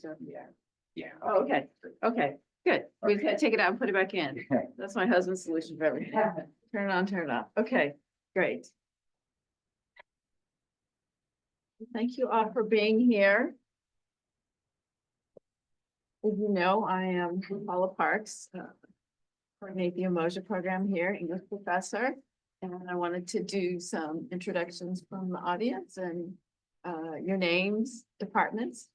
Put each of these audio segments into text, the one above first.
still? Yeah. Yeah. Oh, okay, okay, good. We just gotta take it out and put it back in. That's my husband's solution for everything. Turn it on, turn it off. Okay, great. Thank you all for being here. As you know, I am Paula Parks, coordinate the Umoja program here, English professor. And I wanted to do some introductions from the audience and your names, departments.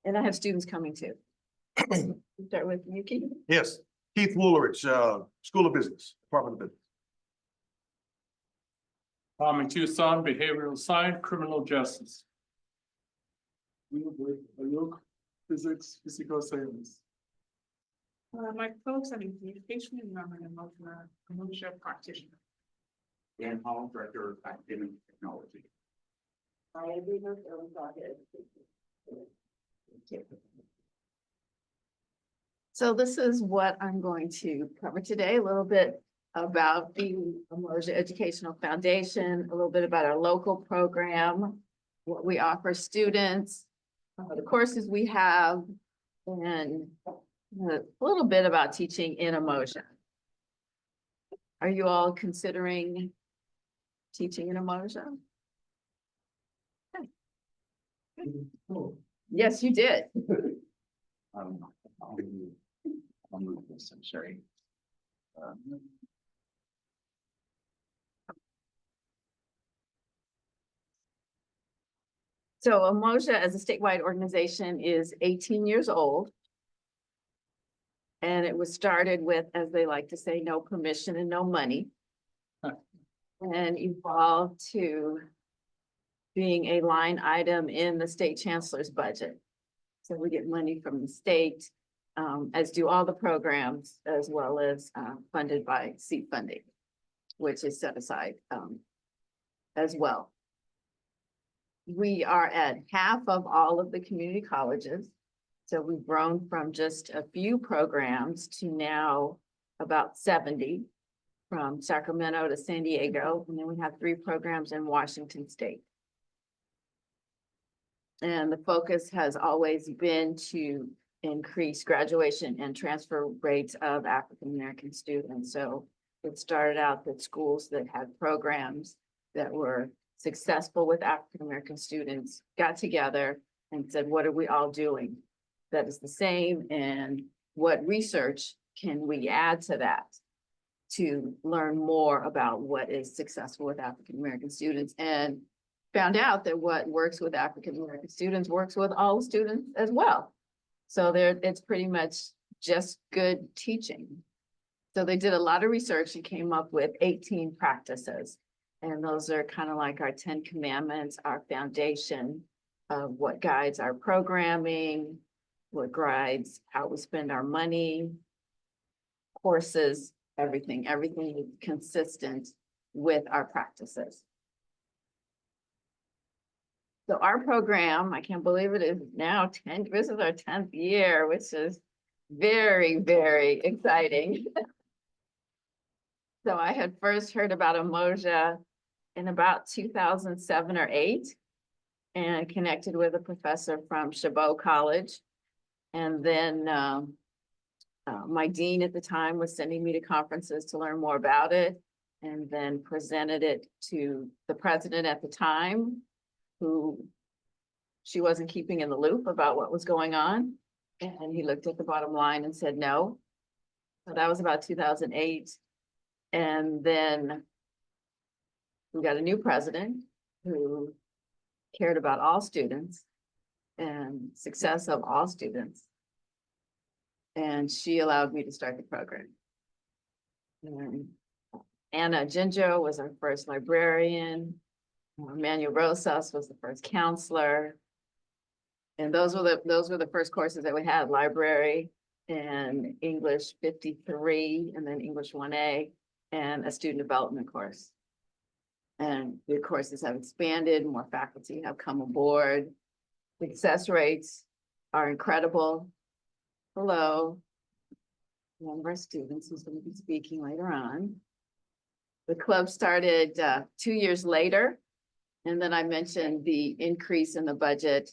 And I have students coming too. Start with Yuki. Yes, Keith Woolridge, School of Business, Department of Business. Carmen Tucson, behavioral science, criminal justice. Physics, physical science. My folks are in communication and I'm an emotional practitioner. Dan Hall, Director of Academic Technology. So this is what I'm going to cover today, a little bit about the Umoja Educational Foundation, a little bit about our local program, what we offer students, the courses we have, and a little bit about teaching in Umoja. Are you all considering teaching in Umoja? Yes, you did. I'll move this, I'm sorry. So Umoja as a statewide organization is 18 years old. And it was started with, as they like to say, no permission and no money. And evolved to being a line item in the state chancellor's budget. So we get money from the state, as do all the programs, as well as funded by seat funding, which is set aside as well. We are at half of all of the community colleges. So we've grown from just a few programs to now about 70 from Sacramento to San Diego. And then we have 3 programs in Washington State. And the focus has always been to increase graduation and transfer rates of African-American students. So it started out that schools that had programs that were successful with African-American students got together and said, what are we all doing that is the same, and what research can we add to that to learn more about what is successful with African-American students, and found out that what works with African-American students works with all students as well. So it's pretty much just good teaching. So they did a lot of research and came up with 18 practices. And those are kind of like our 10 commandments, our foundation of what guides our programming, what guides how we spend our money, courses, everything is consistent with our practices. So our program, I can't believe it, is now this is our 10th year, which is very, very exciting. So I had first heard about Umoja in about 2007 or 8 and connected with a professor from Chabot College. And then my dean at the time was sending me to conferences to learn more about it, and then presented it to the president at the time, who she wasn't keeping in the loop about what was going on. And he looked at the bottom line and said no. So that was about 2008. And then we got a new president who cared about all students and success of all students. And she allowed me to start the program. And Anna Jinjo was our first librarian. Manuel Rosas was the first counselor. And those were the first courses that we had: library and English 53, and then English 1A, and a student development course. And the courses have expanded, more faculty have come aboard. Success rates are incredible. Hello. One of our students who's going to be speaking later on. The club started 2 years later And then I mentioned the increase in the budget,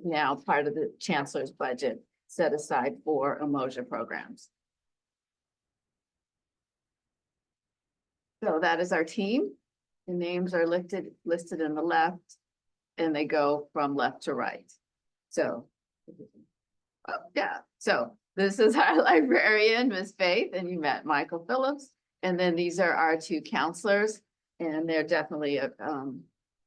now part of the chancellor's budget set aside for Umoja programs. So that is our team. The names are listed in the left, and they go from left to right. So, yeah, so this is our librarian, Ms. Faith, and you met Michael Phillips. And then these are our two counselors, and they're definitely,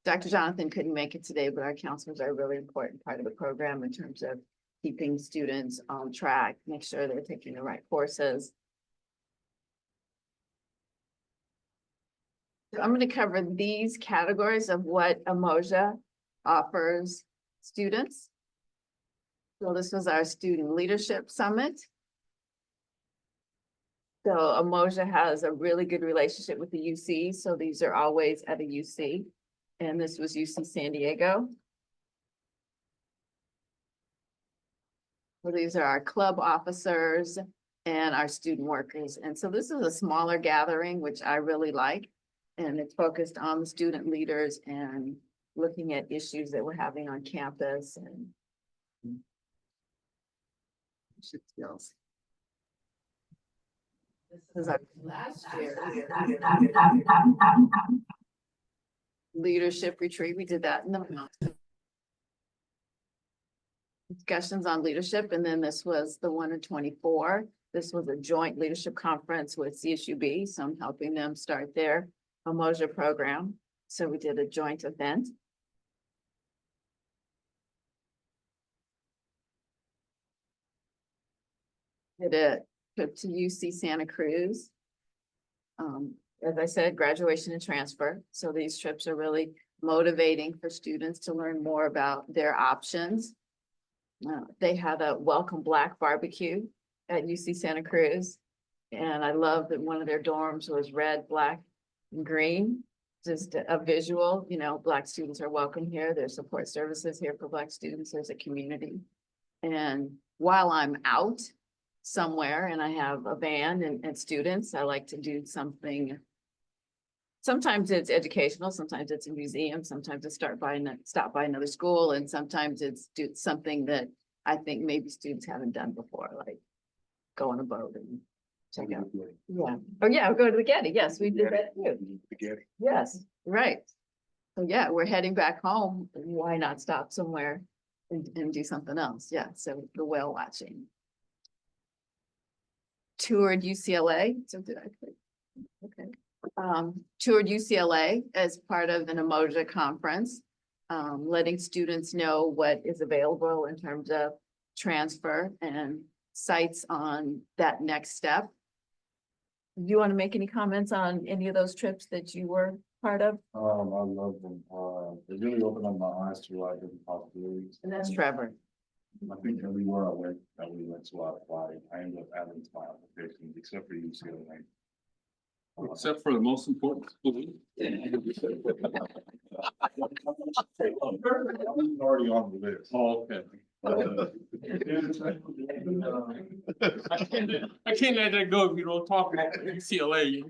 Dr. Jonathan couldn't make it today, but our counselors are a really important part of the program in terms of keeping students on track, make sure they're taking the right courses. So I'm going to cover these categories of what Umoja offers students. So this was our Student Leadership Summit. So Umoja has a really good relationship with the UC, so these are always at a UC. And this was UC San Diego. So these are our club officers and our student workers. And so this is a smaller gathering, which I really like. And it's focused on the student leaders and looking at issues that we're having on campus and skills. This is our last year leadership retreat. We did that in the discussions on leadership. And then this was the one in 24. This was a joint leadership conference with CSUB. So I'm helping them start their Umoja program. So we did a joint event. Did a trip to UC Santa Cruz. As I said, graduation and transfer. So these trips are really motivating for students to learn more about their options. They had a welcome Black barbecue at UC Santa Cruz. And I love that one of their dorms was red, black, and green. Just a visual, you know, Black students are welcome here. There's support services here for Black students. There's a community. And while I'm out somewhere and I have a van and students, I like to do something. Sometimes it's educational, sometimes it's a museum, sometimes it's stop by another school, and sometimes it's do something that I think maybe students haven't done before, like go on a boat and check out. Yeah. Oh, yeah, go to the Getty. Yes, we did that too. Yes, right. So yeah, we're heading back home. Why not stop somewhere and do something else? Yeah, so the whale watching. Toured UCLA. So did I click? Okay. Toured UCLA as part of an Umoja conference, letting students know what is available in terms of transfer and sites on that next step. Do you want to make any comments on any of those trips that you were part of? I love them. It really opened up my eyes to a lot of different possibilities. And that's Trevor. I think everywhere I went, that we went to, I applied. I ended up adding to my applications, except for UCLA. Except for the most important school. Already on the list. Oh, okay. I can't let that go if you don't talk about UCLA.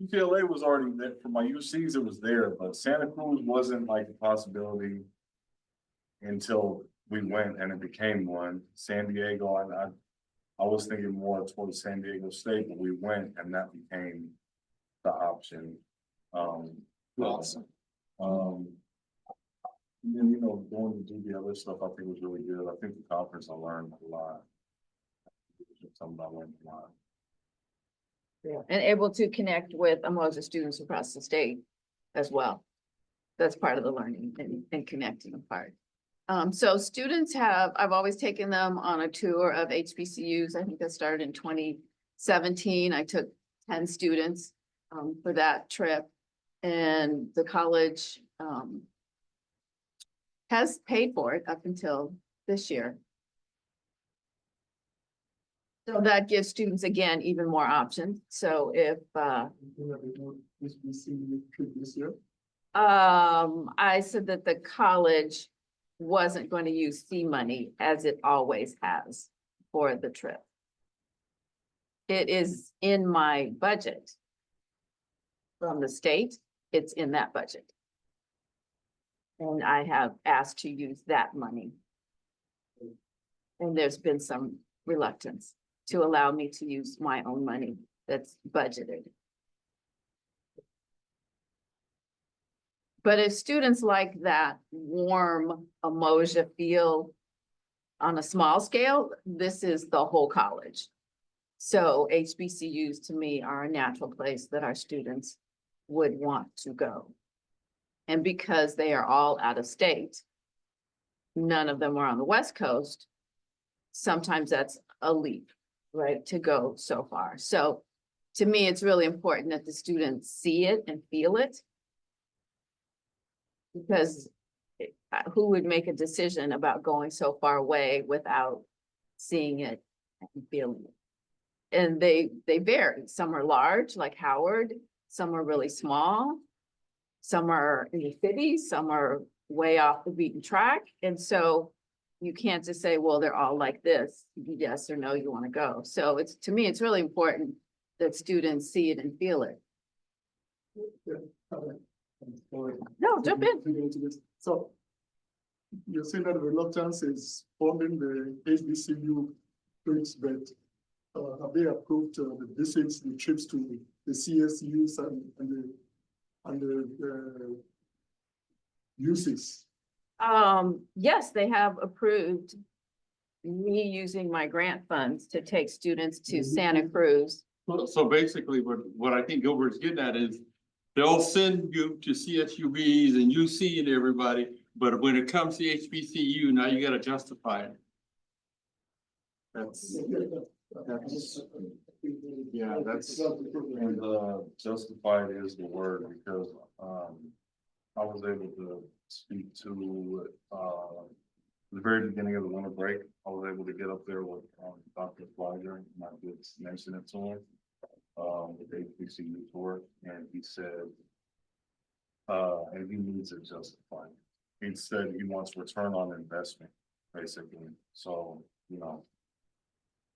UCLA was already there. For my UCs, it was there, but Santa Cruz wasn't like a possibility until we went and it became one. San Diego, I was thinking more towards San Diego State, but we went and that became the option. Awesome. And then, you know, going to do the other stuff, I think was really good. I think the conference, I learned a lot. Something I learned a lot. Yeah, and able to connect with Umoja students across the state as well. That's part of the learning and connecting part. So students I've always taken them on a tour of HBCUs. I think that started in 2017. I took 10 students for that trip, and the college has paid for it up until this year. So that gives students, again, even more options. So if I said that the college wasn't going to use C money as it always has for the trip. It is in my budget from the state. It's in that budget. And I have asked to use that money. And there's been some reluctance to allow me to use my own money that's budgeted. But if students like that warm Umoja feel on a small scale, this is the whole college. So HBCUs to me are a natural place that our students would want to go. And because they are all out of state, none of them are on the West Coast, sometimes that's a leap, right, to go so far. So to me, it's really important that the students see it and feel it. Because who would make a decision about going so far away without seeing it and feeling it? And they vary. Some are large, like Howard, some are really small, some are in the city, some are way off the beaten track. And so you can't just say, well, they're all like this, yes or no, you want to go. So it's, to me, it's really important that students see it and feel it. No, jump in. So you're saying that the reluctance is forming the HBCU trips, but have they approved the visits, the trips to the CSUs and the uses? Yes, they have approved me using my grant funds to take students to Santa Cruz. So basically, what I think Gilbert's getting at is they'll send you to CSUBs and UC and everybody, but when it comes to HBCU, now you gotta justify it. That's, Yeah, that's, and justified is the word, because, I was able to speak to, the very beginning of the winter break. I was able to get up there with, Dr. Flyer, and I did mention it to him, with the HBCU tour, and he said, and he needs it justified. He said he wants return on investment, basically, so, you know.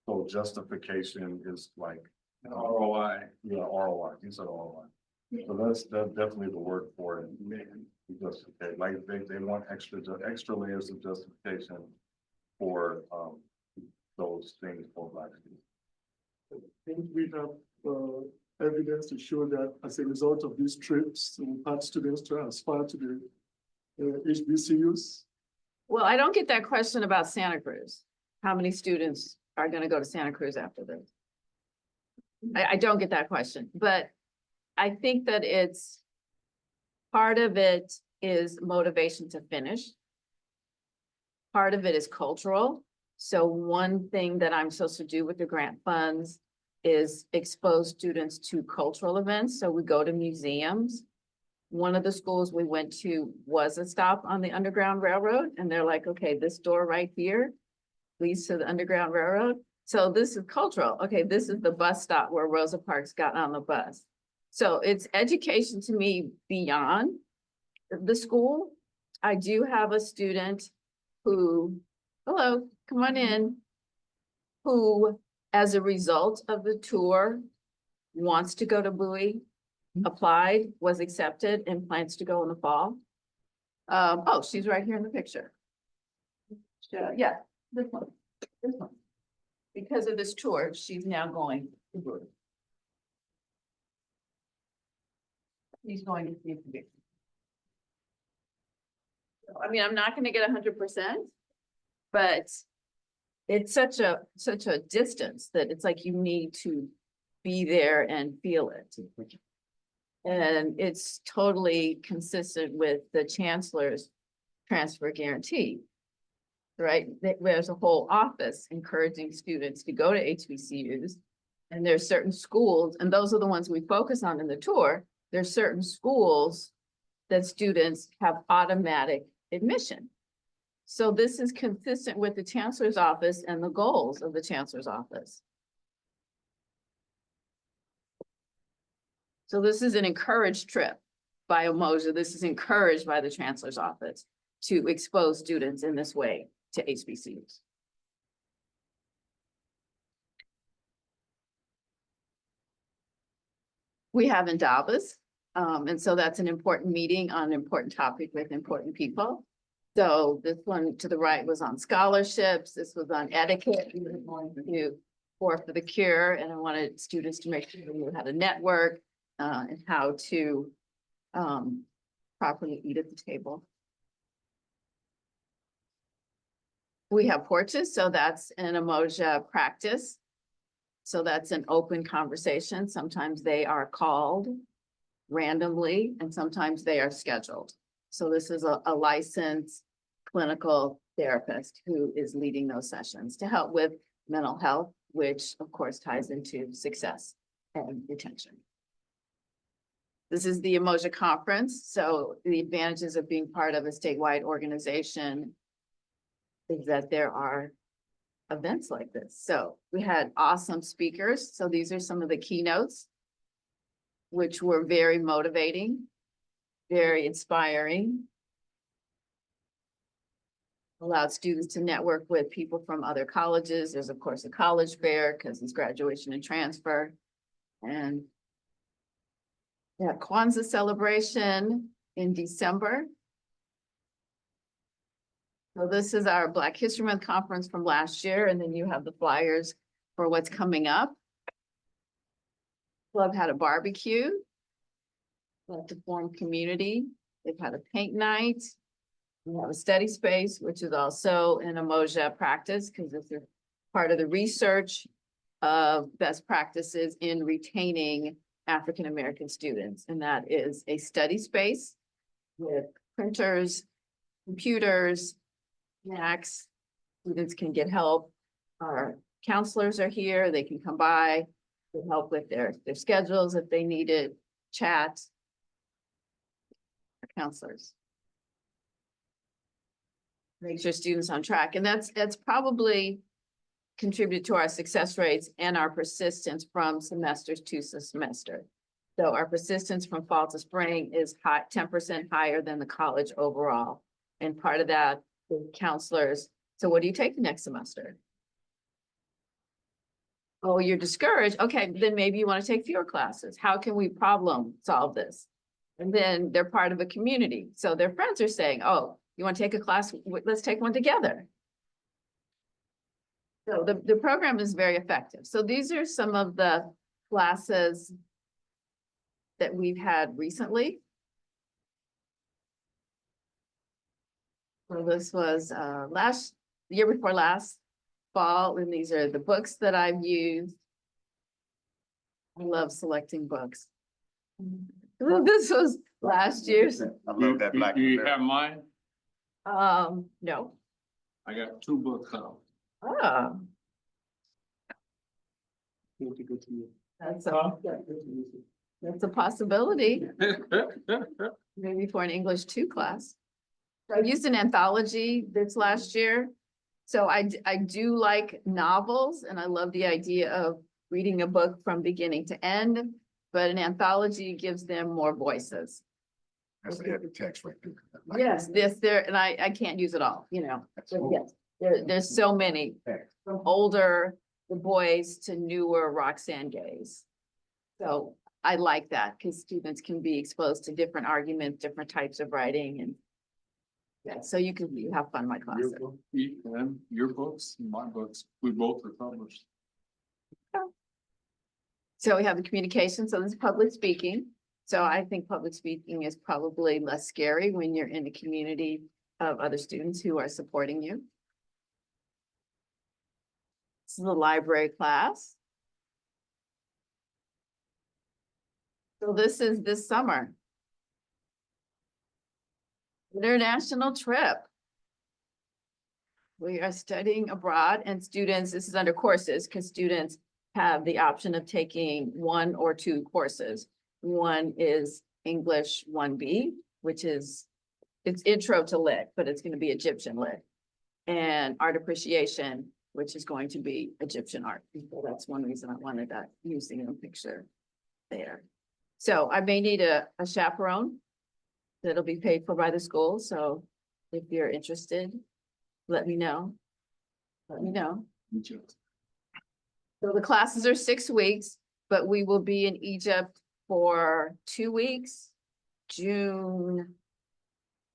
So justification is like. ROI. Yeah, ROI, he said ROI. So that's definitely the word for it. Because, okay, like they want extra layers of justification for, those things for Black students. Think we have evidence to show that as a result of these trips, we had students transfer to the HBCUs? Well, I don't get that question about Santa Cruz. How many students are gonna go to Santa Cruz after this? I don't get that question, but I think that it's, part of it is motivation to finish. Part of it is cultural. So one thing that I'm supposed to do with the grant funds is expose students to cultural events. So we go to museums. One of the schools we went to was a stop on the Underground Railroad, and they're like, okay, this door right here leads to the Underground Railroad. So this is cultural. Okay, this is the bus stop where Rosa Parks got on the bus. So it's education to me beyond the school. I do have a student who, hello, come on in, who, as a result of the tour, wants to go to Bowie, applied, was accepted, and plans to go in the fall. Oh, she's right here in the picture. Yeah, this one, this one. Because of this tour, she's now going to Bowie. He's going to see the. I mean, I'm not gonna get 100%, but it's such a distance that it's like you need to be there and feel it. And it's totally consistent with the chancellor's transfer guarantee. Right, there's a whole office encouraging students to go to HBCUs. And there's certain schools, and those are the ones we focus on in the tour. There's certain schools that students have automatic admission. So this is consistent with the chancellor's office and the goals of the chancellor's office. So this is an encouraged trip by Umoja. This is encouraged by the chancellor's office to expose students in this way to HBCUs. We have endowments. And so that's an important meeting on an important topic with important people. So this one to the right was on scholarships. This was on etiquette. We were going to Pour for the Cure, and I wanted students to make sure they knew how to network and how to properly eat at the table. We have porches, so that's an Umoja practice. So that's an open conversation. Sometimes they are called randomly and sometimes they are scheduled. So this is a licensed clinical therapist who is leading those sessions to help with mental health, which of course ties into success and retention. This is the Umoja conference. So the advantages of being part of a statewide organization is that there are events like this. So we had awesome speakers. So these are some of the keynotes, which were very motivating, very inspiring. Allowed students to network with people from other colleges. There's of course a college fair because it's graduation and transfer. And yeah, Kwanzaa celebration in December. So this is our Black History Month conference from last year, and then you have the flyers for what's coming up. Club had a barbecue. Like to form community. They've had a paint night. We have a study space, which is also an Umoja practice because this is part of the research of best practices in retaining African-American students. And that is a study space with printers, computers, snacks. Students can get help. Our counselors are here. They can come by to help with their schedules if they need it, chat. Our counselors. Make sure students on track. And that's probably contributed to our success rates and our persistence from semesters to semester. So our persistence from fall to spring is 10% higher than the college overall. And part of that is counselors. So what do you take the next semester? Oh, you're discouraged. Okay, then maybe you want to take fewer classes. How can we problem solve this? And then they're part of a community. So their friends are saying, oh, you want to take a class? Let's take one together. So the program is very effective. So these are some of the classes that we've had recently. So this was the year before last fall, and these are the books that I've used. I love selecting books. This was last year's. I love that black. Do you have mine? No. I got 2 books out. Oh, that's a possibility, maybe for an English 2 class. I used an anthology this last year. So I do like novels and I love the idea of reading a book from beginning to end, but an anthology gives them more voices. That's the heavy text right there. Yes, and I can't use it all, you know, but yes, there's so many, from older Du Bois to newer Roxane Gays. So I like that because students can be exposed to different arguments, different types of writing, and yeah, so you have fun in my class. Your books, my books, we both are published. So we have the communication, so this is public speaking. So I think public speaking is probably less scary when you're in a community of other students who are supporting you. This is the library class. So this is this summer. International trip. We are studying abroad and students, this is under courses because students have the option of taking 1 or 2 courses. One is English 1B, which is, it's intro to lit, but it's going to be Egyptian lit. And art appreciation, which is going to be Egyptian art. So that's one reason I wanted that using a picture there. So I may need a chaperone that'll be paid for by the school. So if you're interested, let me know. Let me know. So the classes are 6 weeks, but we will be in Egypt for 2 weeks, June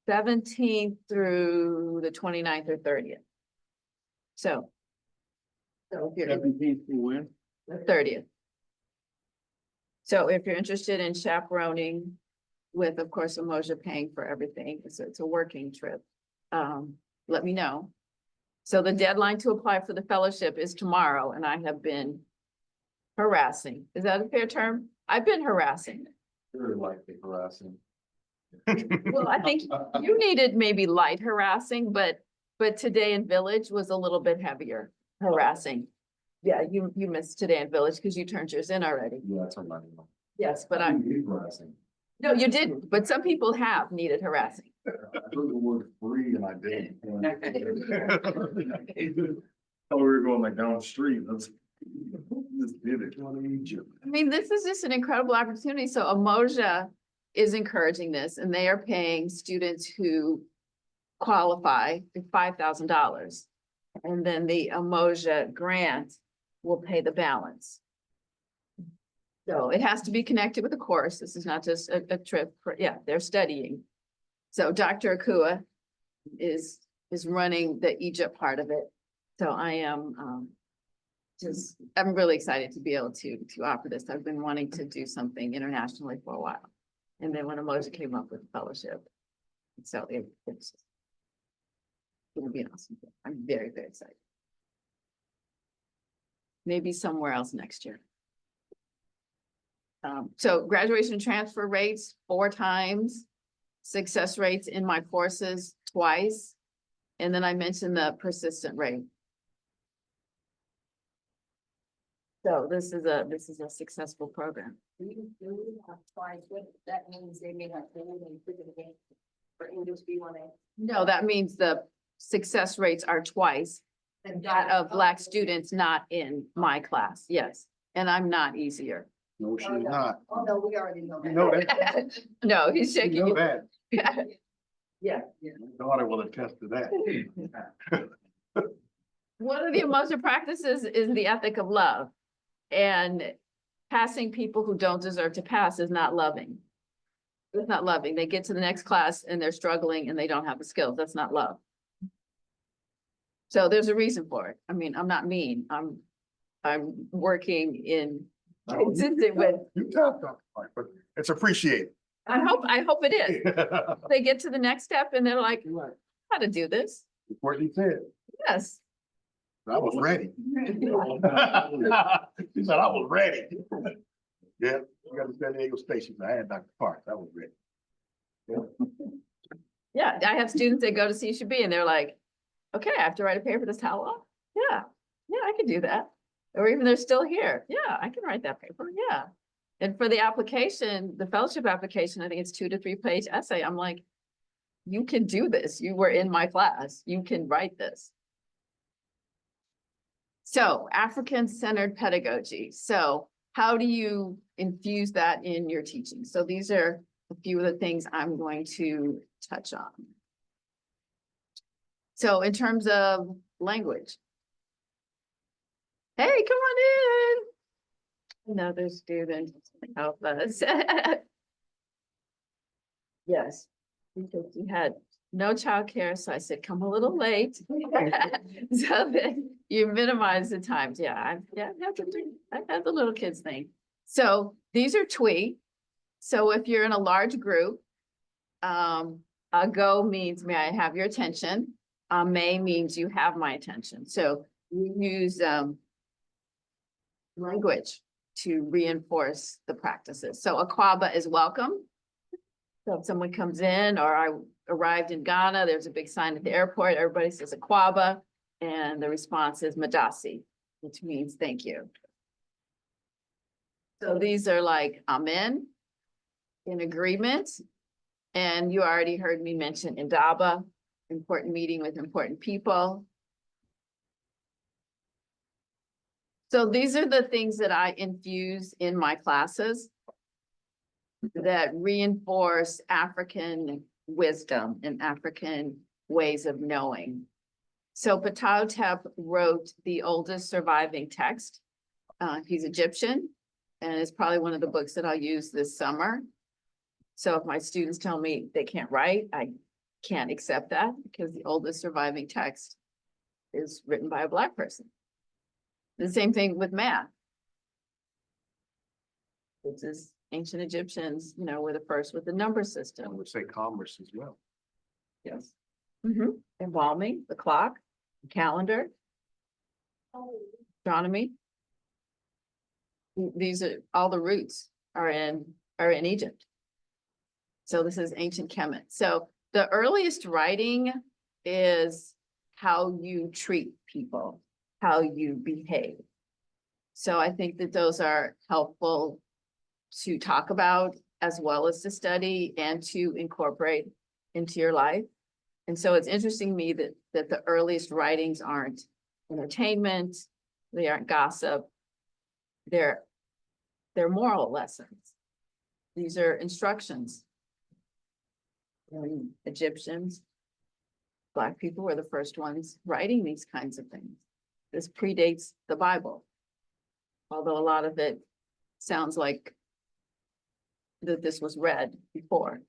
17th through the 29th or 30th. So if you're 17th to when? the 30th. So if you're interested in chaperoning with, of course, Umoja paying for everything, it's a working trip. Let me know. So the deadline to apply for the fellowship is tomorrow, and I have been harassing. Is that a fair term? I've been harassing. Very likely harassing. Well, I think you needed maybe light harassing, but Today in Village was a little bit heavier harassing. Yeah, you missed Today in Village because you turned yours in already. Yeah, that's what I mean. Yes, but I, Harassing. no, you didn't, but some people have needed harassing. I heard the word free and I didn't. Oh, we were going like down the street, let's just did it. I mean, this is just an incredible opportunity. So Umoja is encouraging this, and they are paying students who qualify for $5,000. And then the Umoja grant will pay the balance. So it has to be connected with a course. This is not just a trip for, yeah, they're studying. So Dr. Akua is running the Egypt part of it. So I am I'm really excited to be able to offer this. I've been wanting to do something internationally for a while. And then when Umoja came up with the fellowship. So it's gonna be an awesome thing. I'm very, very excited. Maybe somewhere else next year. So graduation and transfer rates 4 times, success rates in my courses twice. And then I mentioned the persistent rate. So this is a successful program. That means they may have for English B1A. No, that means the success rates are twice that of Black students not in my class. Yes, and I'm not easier. No, she's not. Oh, no, we already know You that. know that. No, he's You shaking. know his- that. Yeah. My daughter will attest to that. One of the Umoja practices is the ethic of love. And passing people who don't deserve to pass is not loving. It's not loving. They get to the next class and they're struggling and they don't have the skills. That's not love. So there's a reason for it. I mean, I'm not mean. I'm working in consistent with, You talk, but it's appreciated. I hope it is. They get to the next step and they're like, how to do this? Courtney said, Yes. I was ready. She said, I was ready. Yeah, we got to San Diego Station. I had Dr. Parks. I was ready. Yeah, I have students that go to CSUB and they're like, okay, I have to write a paper this how long? Yeah, I can do that. Or even they're still here. Yeah, I can write that paper. Yeah. And for the application, the fellowship application, I think it's 2 to 3 page essay. I'm like, you can do this. You were in my class. You can write this. So African-centered pedagogy. So how do you infuse that in your teaching? So these are a few of the things I'm going to touch on. So in terms of language. Hey, come on in. Another student, help us. Yes, because you had no childcare, so I said, come a little late. So that you minimize the times. Yeah, I've had the little kids thing. So these are TWE. So if you're in a large group, a go means may I have your attention. May means you have my attention. So we use language to reinforce the practices. So Akwaba is welcome. So if someone comes in, or I arrived in Ghana, there's a big sign at the airport, everybody says Akwaba, and the response is Madasi, which means thank you. So these are like amen, in agreement. And you already heard me mention Indaba, important meeting with important people. So these are the things that I infuse in my classes that reinforce African wisdom and African ways of knowing. So Ptahhotep wrote the oldest surviving text. He's Egyptian. And it's probably one of the books that I'll use this summer. So if my students tell me they can't write, I can't accept that because the oldest surviving text is written by a Black person. The same thing with math. This is ancient Egyptians, were the first with the number I system. would say commerce as well. Yes. Embalming, the clock, calendar, astronomy. These are, all the roots are in Egypt. So this is ancient Kemet. So the earliest writing is how you treat people, how you behave. So I think that those are helpful to talk about as well as to study and to incorporate into your life. And so it's interesting to me that the earliest writings aren't entertainment, they aren't gossip, they're moral lessons. These are instructions. And Egyptians, Black people were the first ones writing these kinds of things. This predates the Bible. Although a lot of it sounds like that this was read before.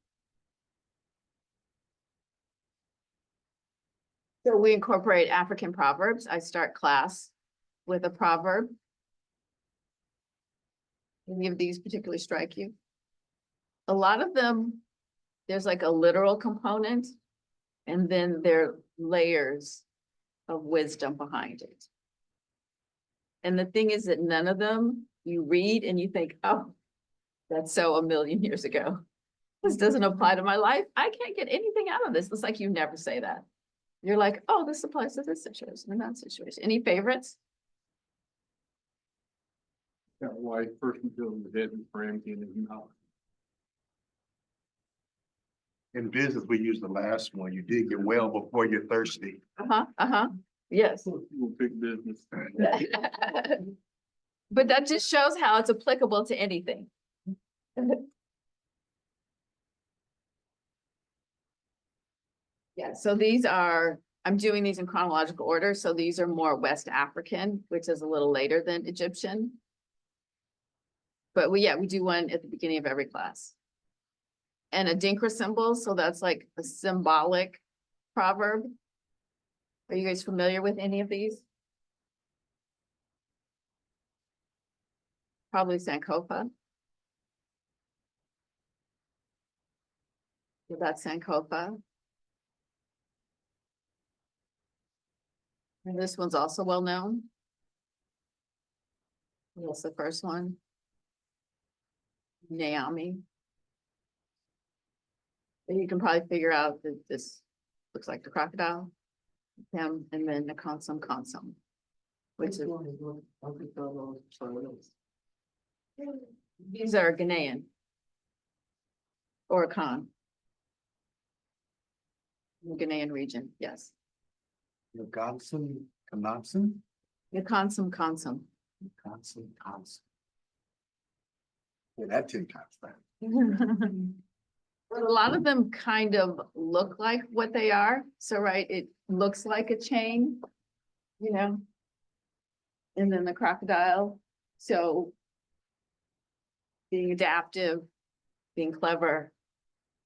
So we incorporate African proverbs. I start class with a proverb. Any of these particularly strike you? A lot of them, there's like a literal component, and then there are layers of wisdom behind it. And the thing is that none of them you read and you think, oh, that's so a million years ago. This doesn't apply to my life. I can't get anything out of this. It's like you never say that. You're like, oh, this applies to this situation and that situation. Any favorites? That why person feels the head for empty in his mouth. In business, we use the last one. You dig your well before you're thirsty. Yes. People pick business. But that just shows how it's applicable to anything. Yeah, so these are, I'm doing these in chronological order. So these are more West African, which is a little later than Egyptian. But we do one at the beginning of every class. And a Dinkra symbol, so that's like a symbolic proverb. Are you guys familiar with any of these? Probably Sankofa. Yeah, that's Sankofa. And this one's also well known. That's the first one. Naomi. And you can probably figure out that this looks like the crocodile. Him, and then the consum, which is. These are Ghanaian. Or Khan. Ghanaian region, yes. Wisconsin, Kanatson, The consum. Wisconsin. Yeah, that 10 times that. But a lot of them kind of look like what they are. So, right, it looks like a chain, And then the crocodile. So being adaptive, being clever,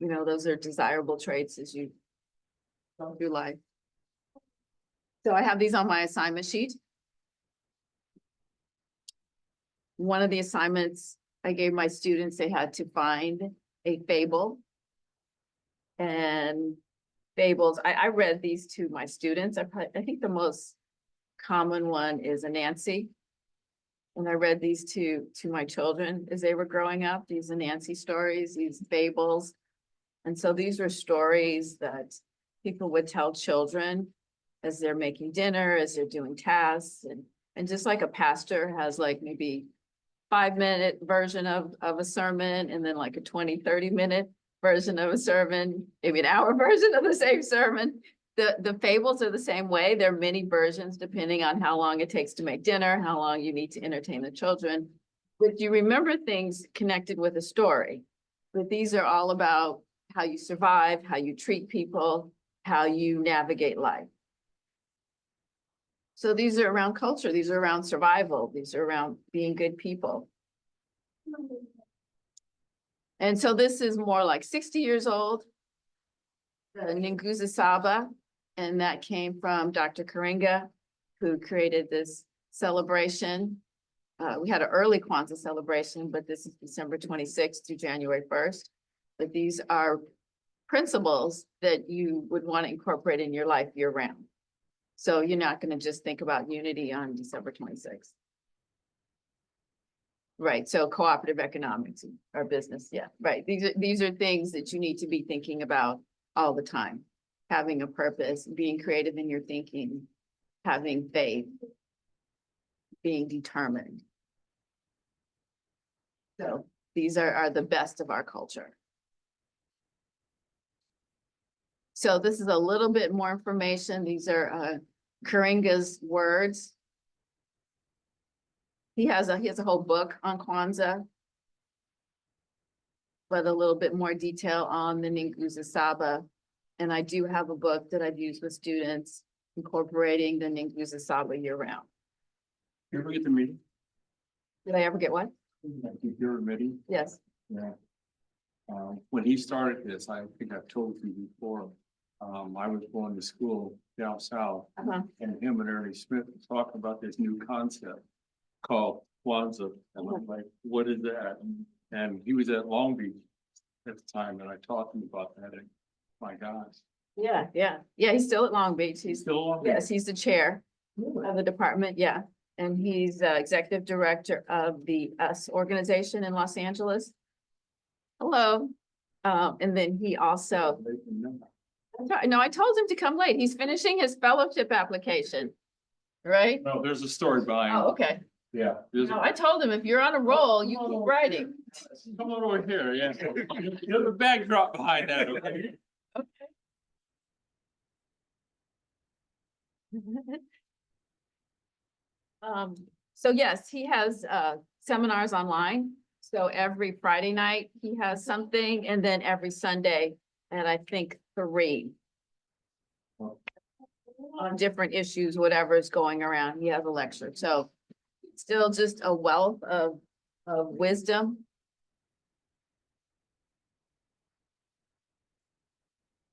those are desirable traits as you go through life. So I have these on my assignment sheet. One of the assignments I gave my students, they had to find a fable. And fables, I read these to my students. I think the most common one is Anansi. And I read these to my children as they were growing up, these Anansi stories, these fables. And so these were stories that people would tell children as they're making dinner, as they're doing tasks. And just like a pastor has like maybe 5-minute version of a sermon, and then like a 20-30 minute version of a sermon, maybe an hour version of the same sermon. The fables are the same way. There are many versions depending on how long it takes to make dinner, how long you need to entertain the children. But you remember things connected with a story. But these are all about how you survive, how you treat people, how you navigate life. So these are around culture. These are around survival. These are around being good people. And so this is more like 60 years old. The Ninguza Saba, and that came from Dr. Karinga, who created this celebration. We had an early Kwanzaa celebration, but this is December 26th through January 1st. But these are principles that you would want to incorporate in your life year round. So you're not going to just think about unity on December 26th. Right, so cooperative economics or business, yeah, right. These are things that you need to be thinking about all the time. Having a purpose, being creative in your thinking, having faith, being determined. So these are the best of our culture. So this is a little bit more information. These are Karinga's words. He has a whole book on Kwanzaa, but a little bit more detail on the Ninguza Saba. And I do have a book that I've used with students incorporating the Ninguza Saba year round. You ever get the meeting? Did I ever get one? I think you're a meeting. Yes. Yeah. When he started this, I think I've told you before, I was going to school down south. Uh-huh. And him and Ernie Smith were talking about this new concept called Kwanzaa. And I'm like, what is that? And he was at Long Beach at the time, and I talked to him about that, and my gosh. Yeah, yeah. Yeah, he's still at Long Beach. He's, Still on. yes, he's the chair of the department, yeah. And he's executive director of the US organization in Los Angeles. Hello. And then he also, no, I told him to come late. He's finishing his fellowship application. Right? No, there's a story behind. Oh, okay. Yeah. there's a- No, I told him if you're on a roll, you keep writing. Come on over here, yeah. There's a backdrop behind that, okay? So yes, he has seminars online. So every Friday night, he has something, and then every Sunday, and I think 3 on different issues, whatever is going around, he has a lecture. So still just a wealth of wisdom.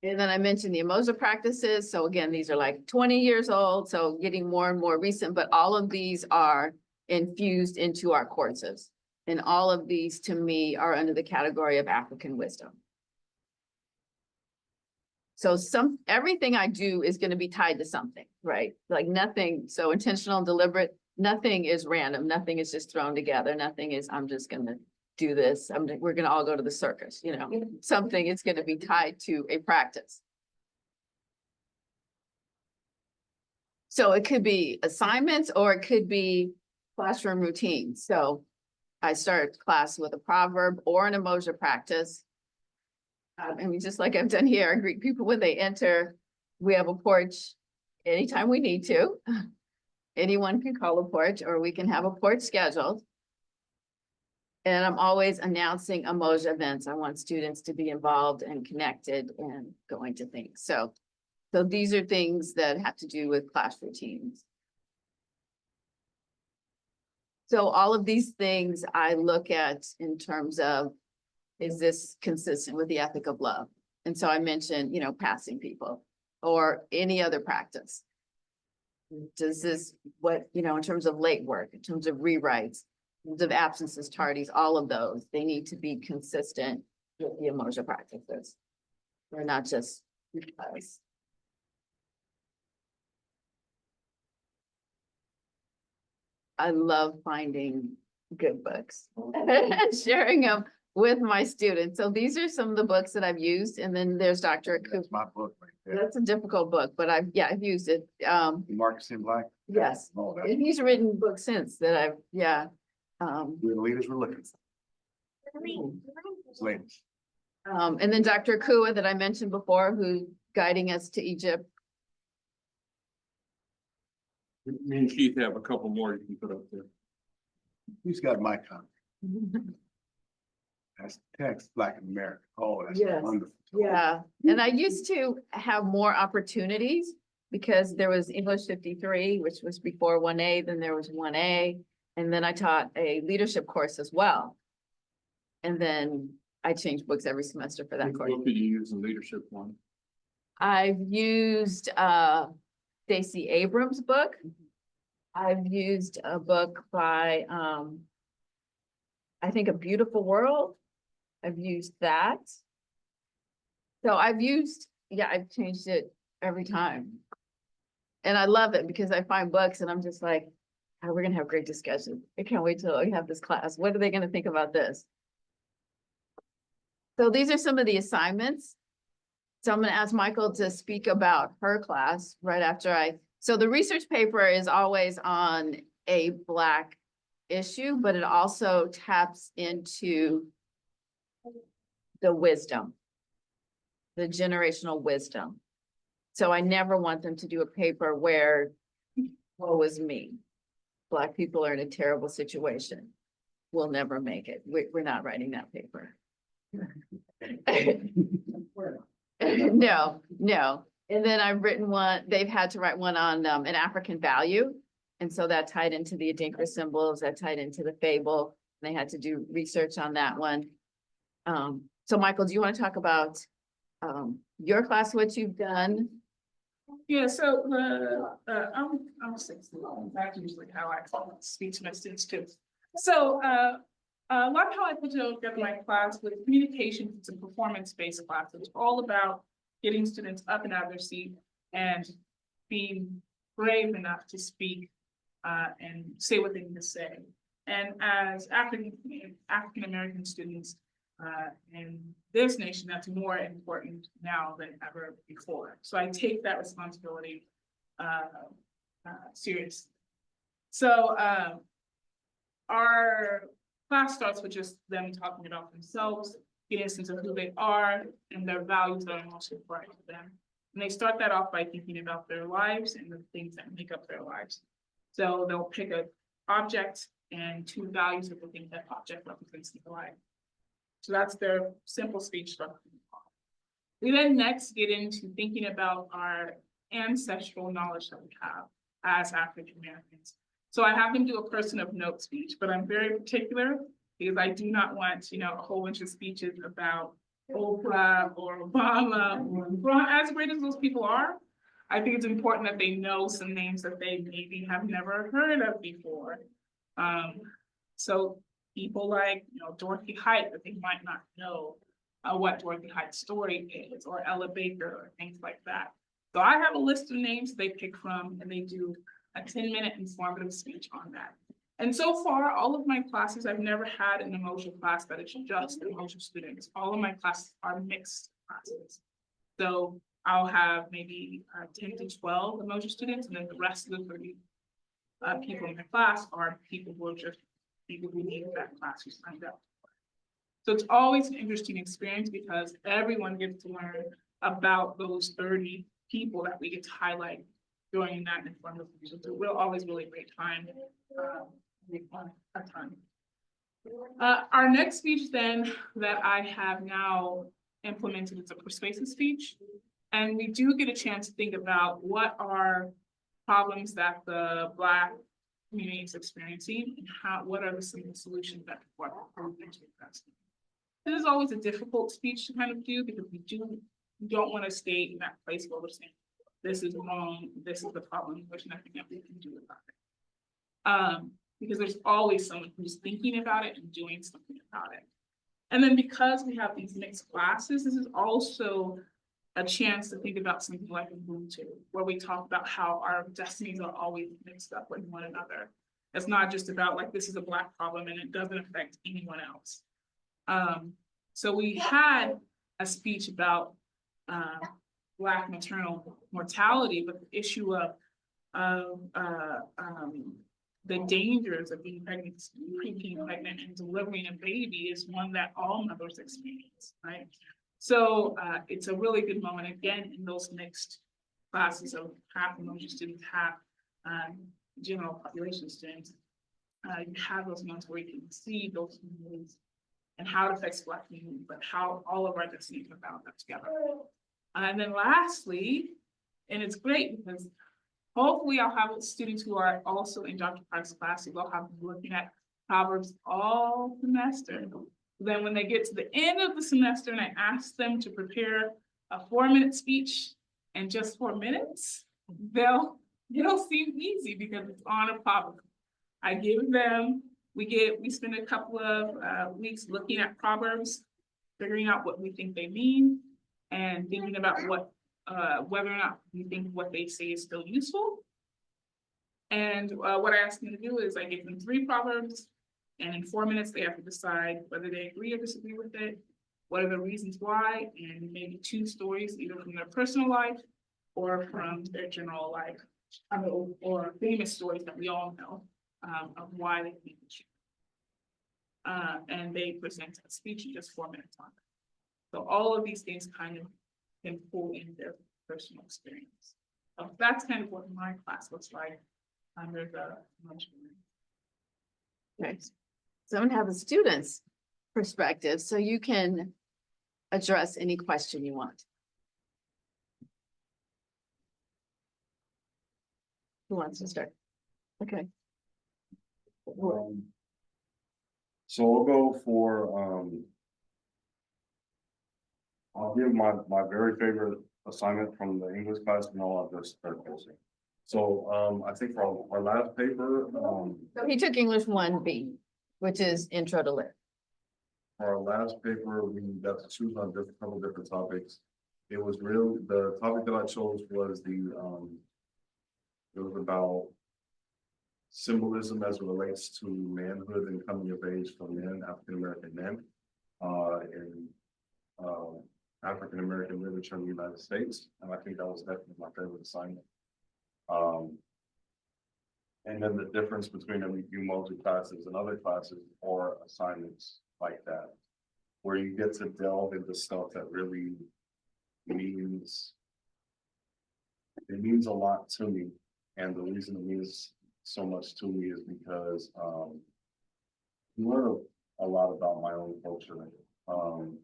And then I mentioned the Umoja practices. So again, these are like 20 years old, so getting more and more recent, but all of these are infused into our courses. And all of these, to me, are under the category of African wisdom. So everything I do is going to be tied to something, right? Like nothing, so intentional and deliberate, nothing is random, nothing is just thrown together, nothing is, I'm just gonna do this, we're gonna all go to the circus, you know? Something is gonna be tied to a practice. So it could be assignments or it could be classroom routines. So I start class with a proverb or an Umoja practice. I mean, just like I've done here, I greet people when they enter. We have a porch anytime we need to. Anyone can call a porch, or we can have a porch scheduled. And I'm always announcing Umoja events. I want students to be involved and connected and going to things. So these are things that have to do with class routines. So all of these things I look at in terms of, is this consistent with the ethic of love? And so I mentioned, you know, passing people or any other practice. Does this, what, you know, in terms of late work, in terms of rewrites, in terms of absences, tardies, all of those, they need to be consistent with the Umoja practices. They're not just because. I love finding good books and sharing them with my students. So these are some of the books that I've used, and then there's Dr. Akup. That's my book right there. That's a difficult book, but I've used it. Marcus in Black. Yes, Oh, that's and he's written books since that where the leaders were looking. Ladies. and then Dr. Akua that I mentioned before, who's guiding us to Egypt. Me and Keith have a couple more you can put up there. Who's got my copy? That's text Black America. Oh, that's Yes. wonderful. Yeah, and I used to have more opportunities because there was English 53, which was before 1A, then there was 1A. And then I taught a leadership course as well. And then I change books every semester for that Which course. book did you use in leadership one? I've used Stacey Abrams' book. I've used a book by I think A Beautiful World. I've used that. So I've changed it every time. And I love it because I find books and I'm just like, oh, we're gonna have great discussion. I can't wait till we have this class. What are they gonna think about this? So these are some of the assignments. So I'm gonna ask Michael to speak about her class right after so the research paper is always on a Black issue, but it also taps into the wisdom, the generational wisdom. So I never want them to do a paper where, woe is me. Black people are in a terrible situation. We'll never make it. We're not writing that paper. No. And then I've written one, they've had to write one on an African value. And so that tied into the Adinkra symbols, that tied into the fable. They had to do research on that one. So Michael, do you want to talk about your class, what you've done? Yeah, so I'm 60. That's usually how I speak to my students too. So a lot of how I put together my class with communication, it's a performance-based class. It's all about getting students up and out of their seat and being brave enough to speak and say what they need to say. And as African American students in this nation, that's more important now than ever before. So I take that responsibility seriously. So our class starts with just them talking about themselves, getting a sense of who they are and their values that are most important to them. And they start that off by thinking about their lives and the things that make up their lives. So they'll pick an object and 2 values that they think that object represents in their life. So that's their simple speech structure. We then next get into thinking about our ancestral knowledge that we have as African Americans. So I have them do a person of note speech, but I'm very particular because I do not want, a whole bunch of speeches about Oprah or Obama or LeBron. As great as those people are, I think it's important that they know some names that they maybe have never heard of before. So people like, Dorothy Height, that they might not know what Dorothy Height's story is, or Ella Baker, or things like that. So I have a list of names they pick from, and they do a 10-minute informative speech on that. And so far, all of my classes, I've never had an emotional class that is just emotional students. All of my classes are mixed classes. So I'll have maybe 10 to 12 emotional students, and then the rest of the 30 people in the class are people who are just people who need that class who signed up. So it's always an interesting experience because everyone gets to learn about those 30 people that we get to highlight during that informative speech. So we're always really great time. A ton. Our next speech then that I have now implemented is a persuasive speech. And we do get a chance to think about what are problems that the Black community is experiencing and what are some of the solutions that people are going to address. This is always a difficult speech to kind of do because we don't want to stay in that place where we're saying, this is wrong, this is the problem, there's nothing that we can do about it. Because there's always someone who's thinking about it and doing something about it. And then because we have these mixed classes, this is also a chance to think about something like Ubuntu, where we talk about how our destinies are always mixed up with one another. It's not just about like, this is a Black problem and it doesn't affect anyone else. So we had a speech about Black maternal mortality, but the issue of the dangers of being pregnant, being pregnant and delivering a baby is one that all mothers experience, right? So it's a really good moment, again, in those mixed classes of half emotional students, half general population students. You have those moments where you can see those needs and how it affects Black community, but how all of our destinies are bound up together. And then lastly, and it's great because hopefully I'll have students who are also in Dr. Park's class, who will have been looking at Proverbs all semester. Then when they get to the end of the semester and I ask them to prepare a 4-minute speech in just 4 minutes, it'll seem easy because it's on a proverb. I give them, we spend a couple of weeks looking at proverbs, figuring out what we think they mean, and thinking about whether or not we think what they say is still useful. And what I ask them to do is I give them 3 proverbs, and in 4 minutes, they have to decide whether they agree or disagree with it, what are the reasons why, and maybe 2 stories, either from their personal life or from their general life, or famous stories that we all know of why they think it should. And they present a speech in just 4 minutes on it. So all of these things kind of can pull in their personal experience. So that's kind of what my class looks like under the emotional. Okay. So I'm gonna have a student's perspective, so you can address any question you want. Who wants to start? Okay. So I'll go for, I'll give my very favorite assignment from the English class, and I'll just start posting. So, I think for our last paper, So he took English 1B, which is intro to lit. for our last paper, we got to choose on a couple different topics. It was the topic that I chose was it was about symbolism as it relates to manhood and coming of age for men, African-American men, in African-American literature in the United States. And I think that was definitely my favorite assignment. And then the difference between Umoja classes and other classes or assignments like that, where you get to delve into stuff that really means a lot to me. And the reason it means so much to me is because you learn a lot about my own culture. Well,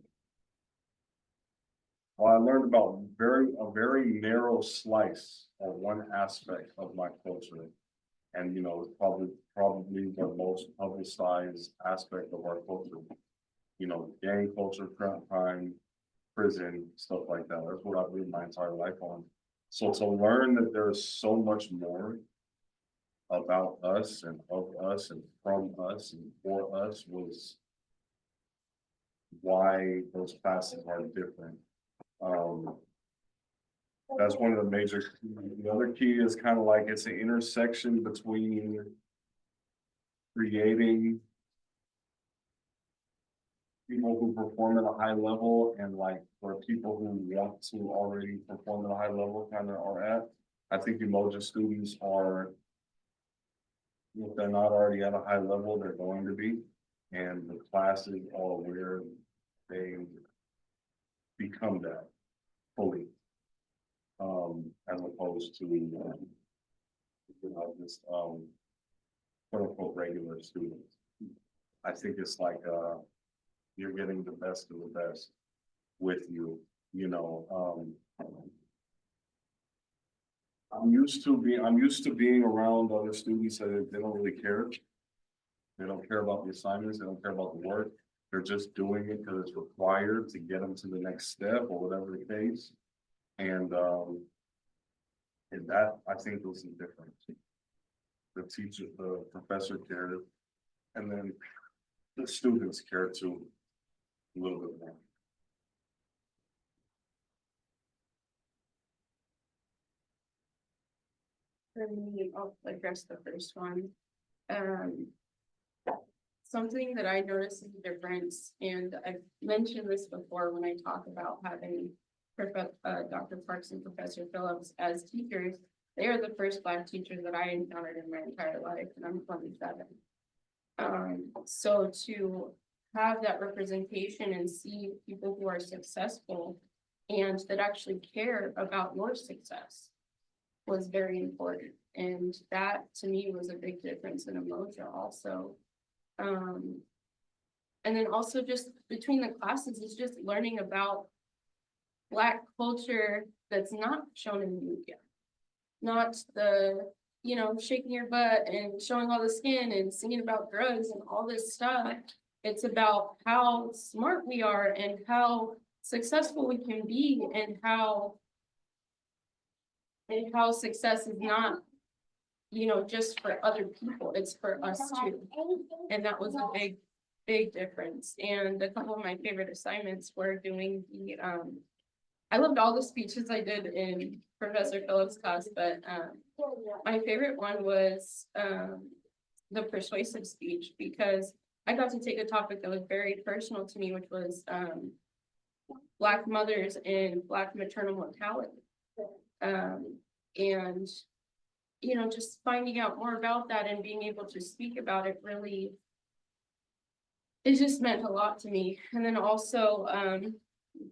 I learned about a very narrow slice of one aspect of my culture. And, you know, it's probably the most publicized aspect of our culture. You know, gang culture, crime, prison, stuff like that. That's what I've lived my entire life on. So to learn that there's so much more about us and of us and from us and for us was why those classes are different. That's one of the major, the other key is kind of like it's an intersection between creating people who perform at a high level and like where people who want to already perform at a high level kind of are at. I think Umoja students are, if they're not already at a high level, they're going to be. And the classes are where they become that fully. As opposed to, just, quote unquote, regular students. I think it's like, you're getting the best of the best with you, you know, I'm used to being around other students that they don't really care. They don't care about the assignments, they don't care about the work. They're just doing it because it's required to get them to the next step or whatever the case. And that I think was the difference. The teacher, the professor cared, and then the students cared too, a little bit more. For me, I'll address the first one. Something that I noticed is a difference, and I've mentioned this before when I talk about having Dr. Parks and Professor Phillips as teachers. They are the first Black teachers that I encountered in my entire life, and I'm 27. So to have that representation and see people who are successful and that actually care about your success was very important. And that to me was a big difference in Umoja also. And then also just between the classes is just learning about Black culture that's not shown in the media. Not the, shaking your butt and showing all the skin and singing about drugs and all this stuff. It's about how smart we are and how successful we can be and how success is not, just for other people, it's for us too. And that was a big, big difference. And a couple of my favorite assignments were doing the, I loved all the speeches I did in Professor Phillips' class, but, my favorite one was, the persuasive speech, because I got to take a topic that was very personal to me, which was, Black mothers and Black maternal mortality. And, just finding out more about that and being able to speak about it really, it just meant a lot to me. And then also,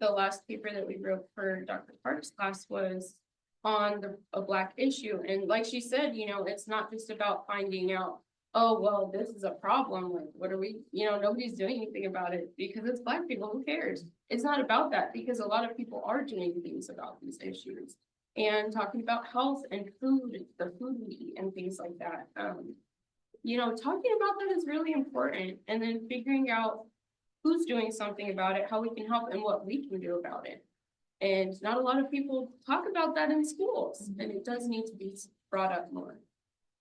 the last paper that we wrote for Dr. Park's class was on a Black issue. And like she said, it's not just about finding out, oh, well, this is a problem, like, what are we, nobody's doing anything about it because it's Black people, who cares? It's not about that, because a lot of people are doing things about these issues and talking about health and food, the food we eat and things like that. Talking about that is really important, and then figuring out who's doing something about it, how we can help, and what we can do about it. And not a lot of people talk about that in schools, and it does need to be brought up more.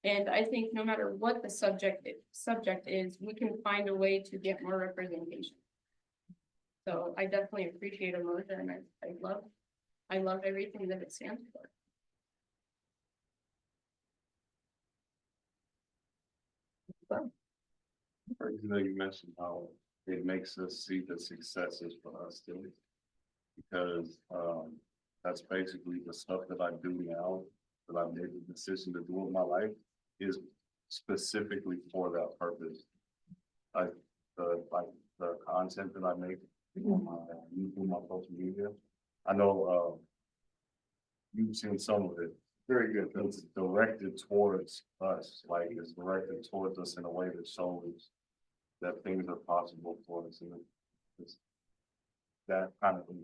And I think no matter what the subject is, we can find a way to get more representation. So I definitely appreciate Umoja, and I love everything that it stands for. You know, you mentioned how it makes us see the successes for us too. Because that's basically the stuff that I do now, that I made the decision to do in my life, is specifically for that purpose. The content that I make on my social media, I know you've seen some of it. Very good. It's directed towards us, like it's directed towards us in a way that shows that things are possible for us, and it's that kind of thing,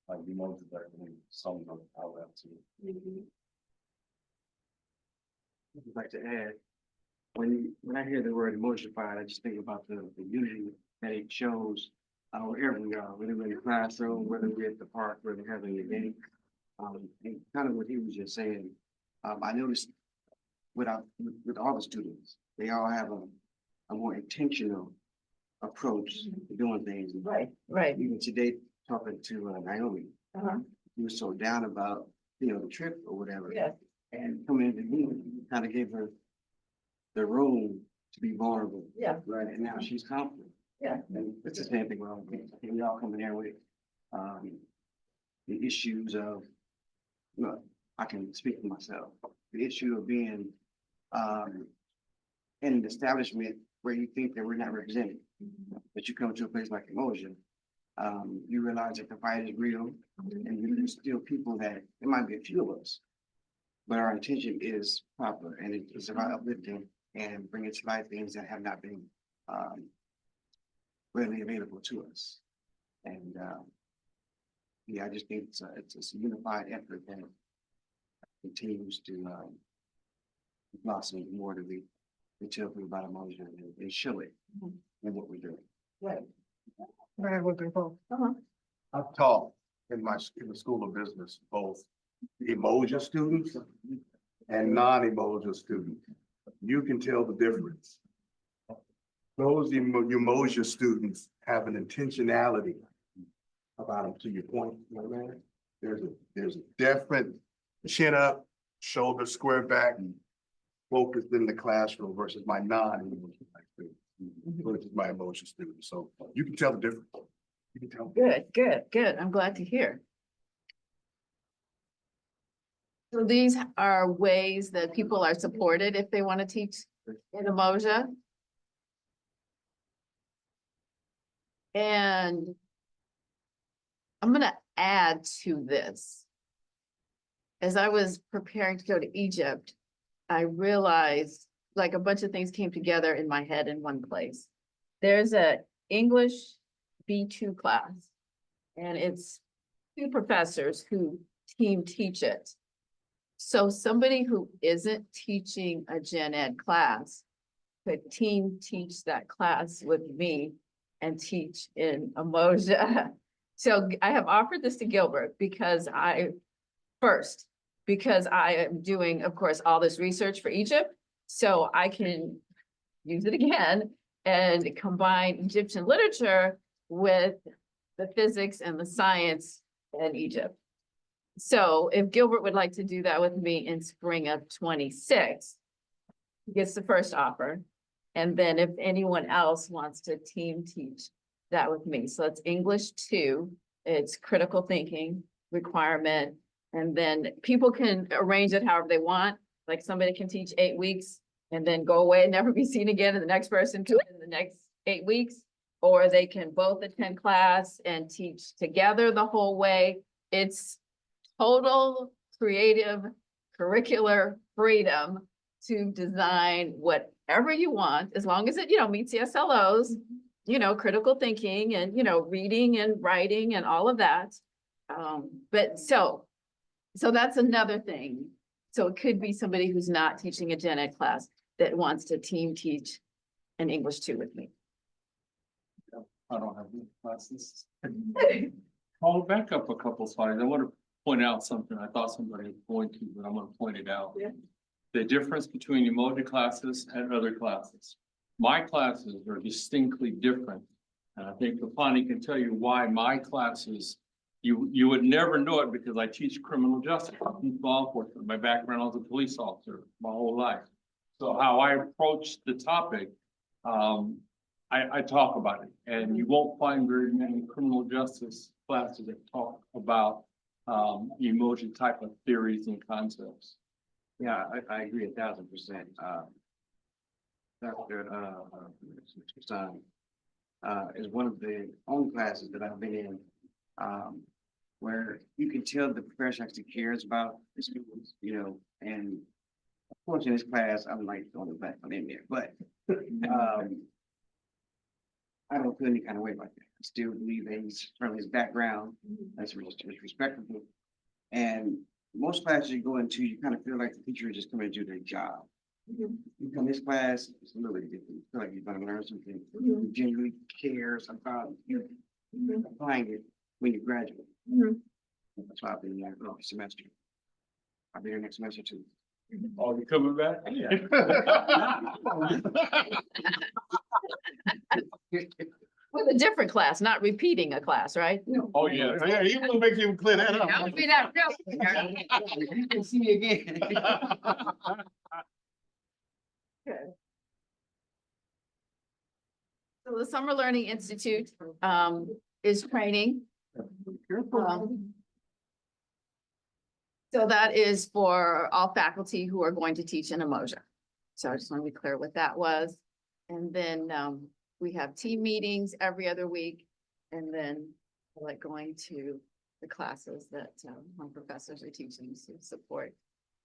like that really sums up how that too. I'd like to add, when I hear the word emotified, I just think about the unity that it shows wherever we are, whether we're in the classroom, whether we're at the park, whether we're having a game. And kind of what he was just saying, I noticed with all the students, they all have a more intentional approach to doing things. Right. Even today, talking to Naomi, he was so down about, the trip or whatever. Yes. And coming into me, kind of gave her the room to be vulnerable. Yeah. Right, and now she's confident. Yeah. And it's the same thing with all things. I think we all come in there with the issues of, I can speak for myself. The issue of being in an establishment where you think that we're not represented. But you come to a place like Umoja, you realize that the fight is real, and there's still people that, it might be a few of us, but our intention is proper, and it's about uplifting and bringing to light things that have not been readily available to us. And I just think it's a unified effort that continues to blossom more to be tell people about Umoja and show it in what we're doing. Right. I've taught in the School of Business, both Umoja students and non-Umoja students. You can tell the difference. Those Umoja students have an intentionality about them, to your point, man. There's a definite chin up, shoulder square back, focused in the classroom versus my non-Umoja students, versus my Umoja students. So you can tell the difference. You can tell. Good. I'm glad to hear. So these are ways that people are supported if they want to teach in Umoja. And I'm gonna add to this. As I was preparing to go to Egypt, I realized like a bunch of things came together in my head in one place. There's a English B2 class, and it's 2 professors who team teach it. So somebody who isn't teaching a gen ed class could team teach that class with me and teach in Umoja. So I have offered this to Gilbert because because I am doing, of course, all this research for Egypt. So I can use it again and combine Egyptian literature with the physics and the science in Egypt. So if Gilbert would like to do that with me in spring of 26, he gets the first offer. And then if anyone else wants to team teach that with me, so it's English 2, it's critical thinking requirement. And then people can arrange it however they want. Like somebody can teach 8 weeks and then go away and never be seen again, and the next person can in the next 8 weeks. Or they can both attend class and teach together the whole way. It's total creative curricular freedom to design whatever you want, as long as it, meets the SLOs, critical thinking and, reading and writing and all of that. But so that's another thing. So it could be somebody who's not teaching a gen ed class that wants to team teach an English 2 with me. I don't have any classes. I'll back up a couple slides. I want to point out something. I thought somebody was going to, but I'm going to point it out. Yeah. The difference between Umoja classes and other classes. My classes are distinctly different. And I think Kapani can tell you why my classes, you would never know it because I teach criminal justice, I teach law enforcement. My background as a police officer my whole life. So how I approach the topic, I talk about it, and you won't find very many criminal justice classes that talk about Umoja type of theories and concepts. Yeah, I agree 1,000%. Dr. Son, is one of the only classes that I've been in, where you can tell the professor actually cares about the students, and of course in this class, I'm like the only black one in there, but, I don't feel any kind of way about that. I still believe that he's from his background, that's respectable. And most classes you go into, you kind of feel like the teacher is just coming to do their job. You come to this class, it's a little bit different. You feel like you're gonna learn something. You genuinely cares about you applying it when you graduate. That's why I've been there every semester. I'll be here next semester too. Oh, you coming back? Yeah. With a different class, not repeating a class, right? Oh, yeah. Yeah, you gonna make you clear that That would be that real. You can see me again. So the Summer Learning Institute is training. So that is for all faculty who are going to teach in Umoja. So I just want to be clear what that was. And then we have team meetings every other week. And then I like going to the classes that my professors are teaching to support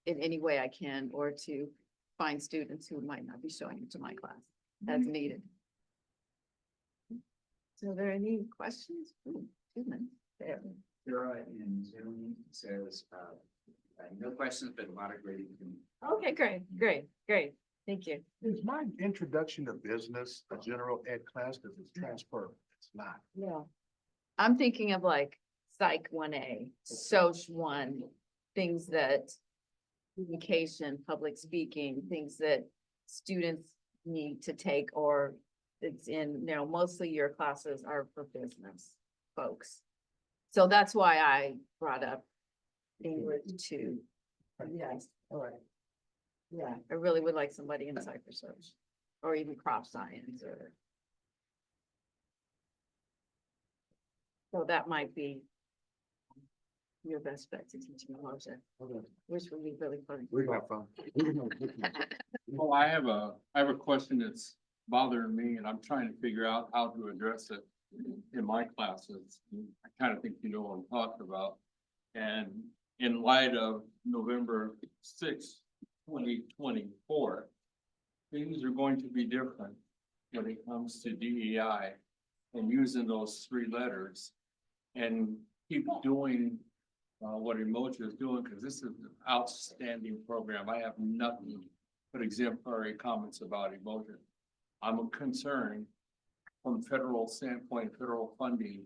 in any way I can, or to find students who might not be showing up to my class as needed. So are there any questions? Ooh, 2 minutes there. Sarah in Zoom says, no questions, but a lot of great. Okay, great. Thank you. Is my introduction to business a general ed class? Because it's transferable. It's not. Yeah. I'm thinking of like Psych 1A, Soc 1, things that communication, public speaking, things that students need to take, or it's in, mostly your classes are for business folks. So that's why I brought up English 2. Yes, all right. Yeah, I really would like somebody in cyber search or even crop science or. So that might be your best bet to teach Umoja, which would be really fun. We're gonna have fun. Well, I have a question that's bothering me, and I'm trying to figure out how to address it in my classes. I kind of think you know what I'm talking about. And in light of November 6th, 2024, things are going to be different when it comes to DEI and using those 3 letters and keep doing what Umoja is doing, because this is an outstanding program. I have nothing but exemplary comments about Umoja. I'm concerned from federal standpoint, federal funding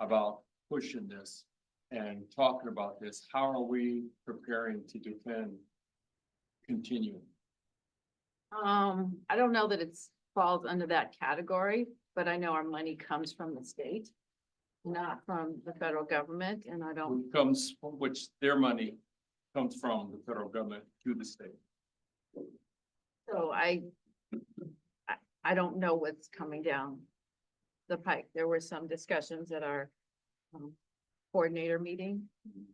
about pushing this and talking about this. How are we preparing to defend continuing? I don't know that it's falls under that category, but I know our money comes from the state, not from the federal government, and I don't, Who comes, from which their money comes from the federal government to the state. so I don't know what's coming down the pike. There were some discussions at our coordinator meeting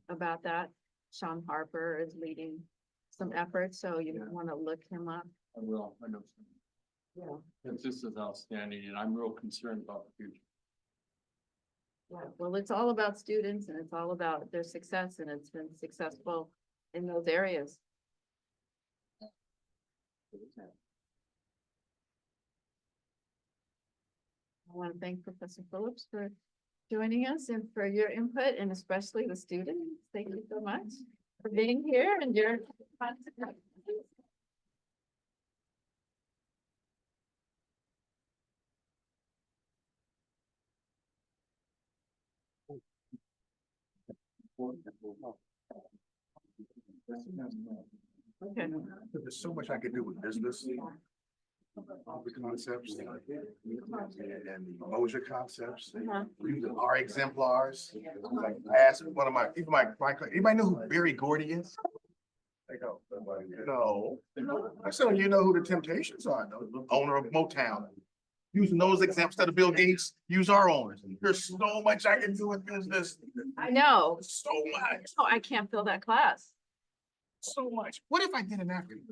about that. Sean Harper is leading some efforts, so you want to look him up. I will, I know. Yeah. It's just as outstanding, and I'm real concerned about the future. Yeah, well, it's all about students and it's all about their success, and it's been successful in those areas. I want to thank Professor Phillips for joining us and for your input, and especially the students. Thank you so much for being here and your. Okay. There's so much I could do with business. The concepts and the Umoja concepts, using our exemplars. Like I asked one of my, even my, anybody know who Barry Gordy is? They go, no. I said, you know who the Temptations are, the owner of Motown. Using those examples instead of Bill Gates, use our owners. There's so much I can do with business. I know. So much, Oh, I can't fill that class. so much. What if I did an African?